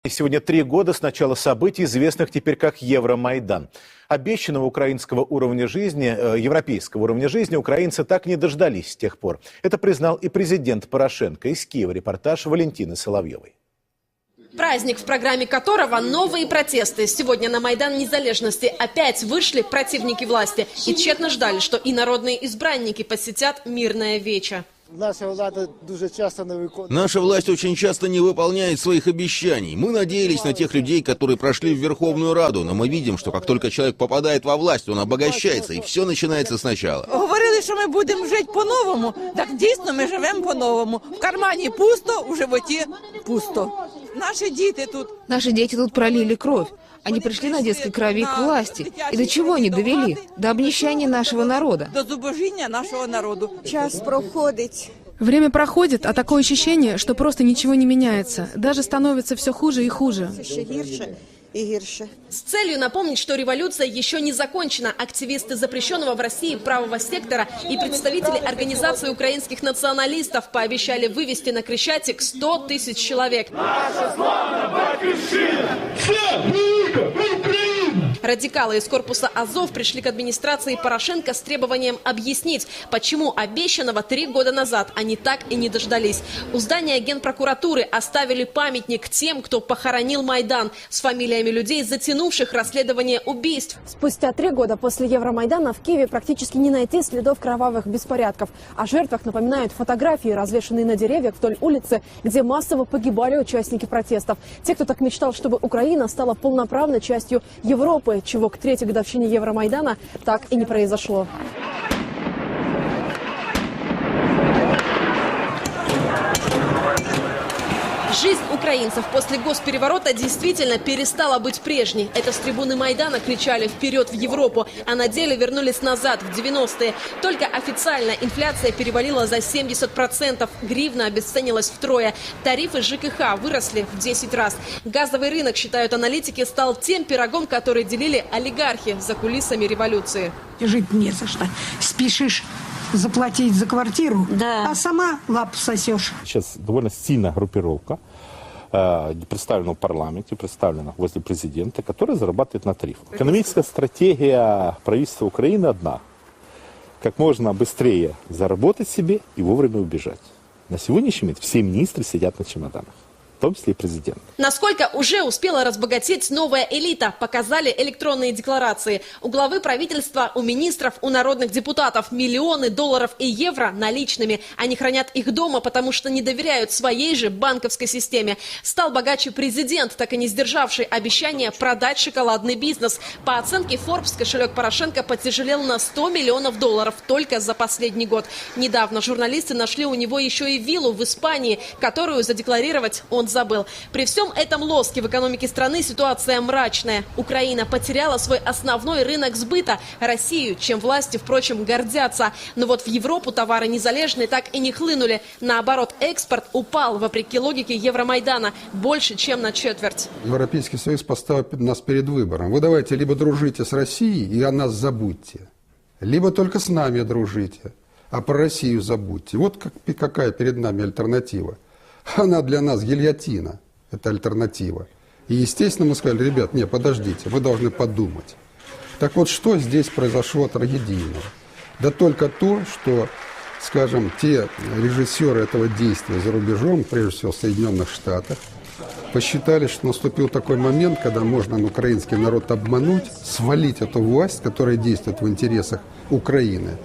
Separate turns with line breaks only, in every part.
Сегодня 3 года с начала событий, известных теперь как Евромайдан. Обещанного украинского уровня жизни, европейского уровня жизни украинцы так и не дождались с тех пор. Это признал и президент Порошенко. Из Киева репортаж Валентины Соловьевой.
Праздник, в программе которого новые протесты. Сегодня на Майдан Незалежности опять вышли противники власти и тщетно ждали, что и народные избранники посетят мирное вече.
Наша
власть очень часто не выполняет своих обещаний. Мы надеялись на тех людей, которые прошли в Верховную Раду, но мы видим, что как только человек попадает во власть, он обогащается, и все начинается сначала.
Говорили, що ми будемо жити по-новому. Так дійсно ми живемо по-новому. В кармані пусто, у животі пусто. Наши дети тут
пролили кровь. Они пришли на детской крови к власти. И до чего они довели? До обнищания нашего народа.
До зубожіння нашого народу.
Час проходить.
Время проходит, а такое ощущение, что просто ничего не меняется. Даже становится все хуже и хуже.
Ще гірше и гірше.
С целью напомнить, что революция еще не закончена, активисты запрещенного в России правого сектора и представители организации украинских националистов пообещали вывести на Крещатик 100 тысяч человек. Радикалы из корпуса Азов пришли к администрации Порошенко с требованием объяснить, почему обещанного 3 года назад они так и не дождались. У здания Генпрокуратуры оставили памятник тем, кто похоронил Майдан, с фамилиями людей, затянувших расследование убийств.
Спустя 3 года после Евромайдана в Киеве практически не найти следов кровавых беспорядков. О жертвах напоминают фотографии, развешанные на деревьях вдоль улицы, где массово погибали участники протестов. Те, кто так мечтал, чтобы Украина стала полноправной частью Европы, чего к 3-й годовщине Евромайдана так и не произошло.
Жизнь украинцев после госпереворота действительно перестала быть прежней. Это с трибуны Майдана кричали «Вперед в Европу!», а на деле вернулись назад, в 90-е. Только официально инфляция перевалила за 70%, гривна обесценилась втрое. Тарифы ЖКХ выросли в 10 раз. Газовый рынок, считают аналитики, стал тем пирогом, который делили олигархи за кулисами революции.
Жить не за что. Спешишь заплатить за квартиру,
да,
а сама лапу сосешь.
Сейчас довольно сильная группировка, представлена в парламенте, представлена возле президента, которая зарабатывает на тарифах. Экономическая стратегия правительства Украины одна. Как можно быстрее заработать себе и вовремя убежать. На сегодняшний момент все министры сидят на чемоданах. В том числе и президент.
Насколько уже успела разбогатеть новая элита, показали электронные декларации. У главы правительства, у министров, у народных депутатов миллионы долларов и евро наличными. Они хранят их дома, потому что не доверяют своей же банковской системе. Стал богаче президент, так и не сдержавший обещания продать шоколадный бизнес. По оценке Forbes, кошелек Порошенко потяжелел на 100 миллионов долларов только за последний год. Недавно журналисты нашли у него еще и виллу в Испании, которую задекларировать он забыл. При всем этом лоске в экономике страны ситуация мрачная. Украина потеряла свой основной рынок сбыта – Россию, чем власти, впрочем, гордятся. Но вот в Европу товары незалежные так и не хлынули. Наоборот, экспорт упал, вопреки логике Евромайдана, больше, чем на четверть.
Европейский Союз поставил нас перед выбором. Вы давайте либо дружите с Россией и о нас забудьте, либо только с нами дружите, а про Россию забудьте. Вот какая перед нами альтернатива. Она для нас гильотина, это альтернатива. И, естественно, мы сказали: ребят, не, подождите, вы должны подумать. Так вот, что здесь произошло трагедийного? Да только то, что, скажем, те режиссеры этого действия за рубежом, прежде всего в Соединенных Штатах, посчитали, что наступил такой момент, когда можно украинский народ обмануть, свалить эту власть, которая действует в интересах Украины,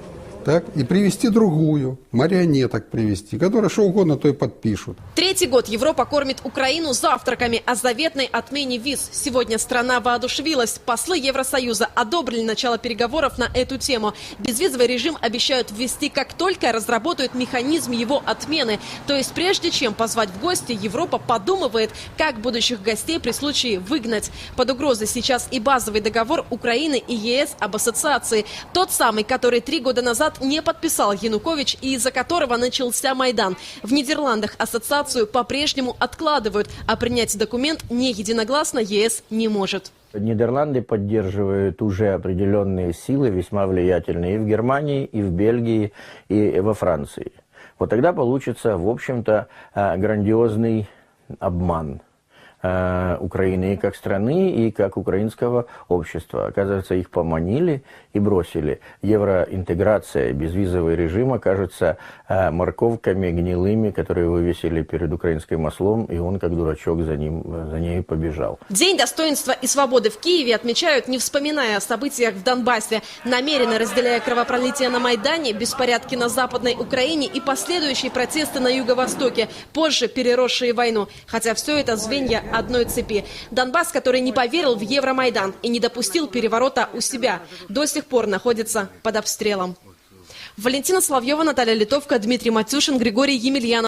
так, и привести другую, марионеток привести, которые что угодно, то и подпишут.
3-й год Европа кормит Украину завтраками о заветной отмене виз. Сегодня страна воодушевилась. Послы Евросоюза одобрили начало переговоров на эту тему. Безвизовый режим обещают ввести, как только разработают механизм его отмены. То есть прежде чем позвать в гости, Европа подумывает, как будущих гостей при случае выгнать. Под угрозой сейчас и базовый договор Украины и ЕС об ассоциации. Тот самый, который 3 года назад не подписал Янукович и из-за которого начался Майдан. В Нидерландах ассоциацию по-прежнему откладывают, а принять документ не единогласно ЕС не может.
Нидерланды поддерживают уже определенные силы, весьма влиятельные и в Германии, и в Бельгии, и во Франции. Вот тогда получится, в общем-то, грандиозный обман. Украины и как страны, и как украинского общества. Оказывается, их поманили и бросили. Евроинтеграция, безвизовый режим окажется морковками гнилыми, которые вывесили перед украинским ослом, и он, как дурачок, за ней побежал.
День достоинства и свободы в Киеве отмечают, не вспоминая о событиях в Донбассе, намеренно разделяя кровопролитие на Майдане, беспорядки на Западной Украине и последующие протесты на Юго-Востоке, позже переросшие войну. Хотя все это звенья одной цепи. Донбасс, который не поверил в Евромайдан и не допустил переворота у себя, до сих пор находится под обстрелом. Валентина Соловьева, Наталья Литовка, Дмитрий Матюшин, Григорий Емельянов.